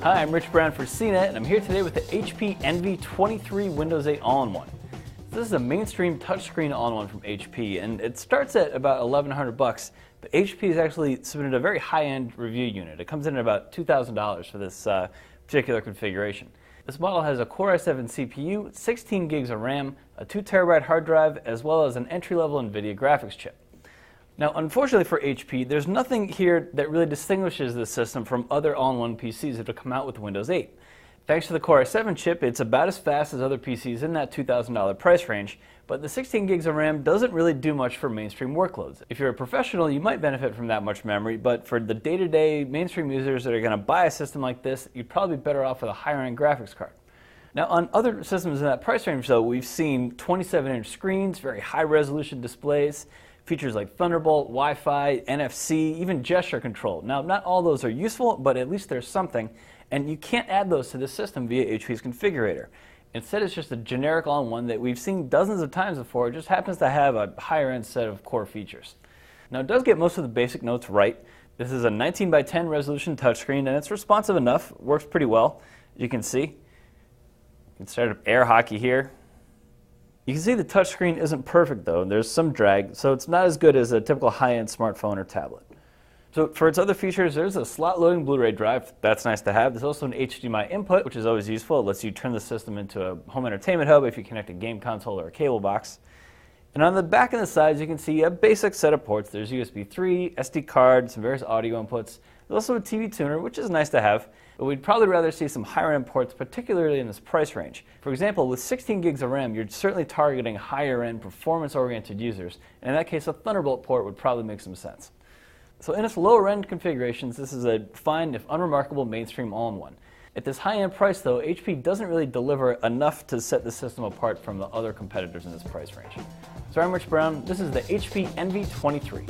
Hi, I'm Rich Brown for CNET, and I'm here today with the HP Envy 23 Windows 8 All-in-One. This is a mainstream touchscreen all-in-one from HP, and it starts at about $1,100, but HP has actually submitted a very high-end review unit. It comes in at about $2,000 for this particular configuration. This model has a Core i7 CPU, 16 gigs of RAM, a 2TB hard drive, as well as an entry-level NVIDIA graphics chip. Now, unfortunately for HP, there's nothing here that really distinguishes this system from other all-in-one PCs that have come out with Windows 8. Thanks to the Core i7 chip, it's about as fast as other PCs in that $2,000 price range, but the 16 gigs of RAM doesn't really do much for mainstream workloads. If you're a professional, you might benefit from that much memory, but for the day-to-day mainstream users that are going to buy a system like this, you'd probably be better off with a higher-end graphics card. Now, on other systems in that price range, though, we've seen 27-inch screens, very high-resolution displays, features like Thunderbolt, Wi-Fi, NFC, even gesture control. Now, not all those are useful, but at least there's something, and you can't add those to this system via HP's configurator. Instead, it's just a generic all-in-one that we've seen dozens of times before. It just happens to have a higher-end set of core features. Now, it does get most of the basic notes right. This is a 19:10 resolution touchscreen, and it's responsive enough. It works pretty well, as you can see. You can start up air hockey here. You can see the touchscreen isn't perfect though. There's some drag, so it's not as good as a typical high-end smartphone or tablet. So for its other features, there's a slot-loading Blu-ray drive. That's nice to have. There's also an HDMI input, which is always useful. It lets you turn the system into a home entertainment hub if you connect a game console or a cable box. And on the back and the sides, you can see a basic set of ports. There's USB 3, SD card, some various audio inputs. There's also a TV tuner, which is nice to have, but we'd probably rather see some higher-end ports, particularly in this price range. For example, with 16 gigs of RAM, you're certainly targeting higher-end, performance-oriented users, and in that case, a Thunderbolt port would probably make some sense. So in its lower-end configurations, this is a fine, if unremarkable, mainstream all-in-one. At this high-end price, though, HP doesn't really deliver enough to set the system apart from the other competitors in this price range. So I'm Rich Brown. This is the HP Envy 23.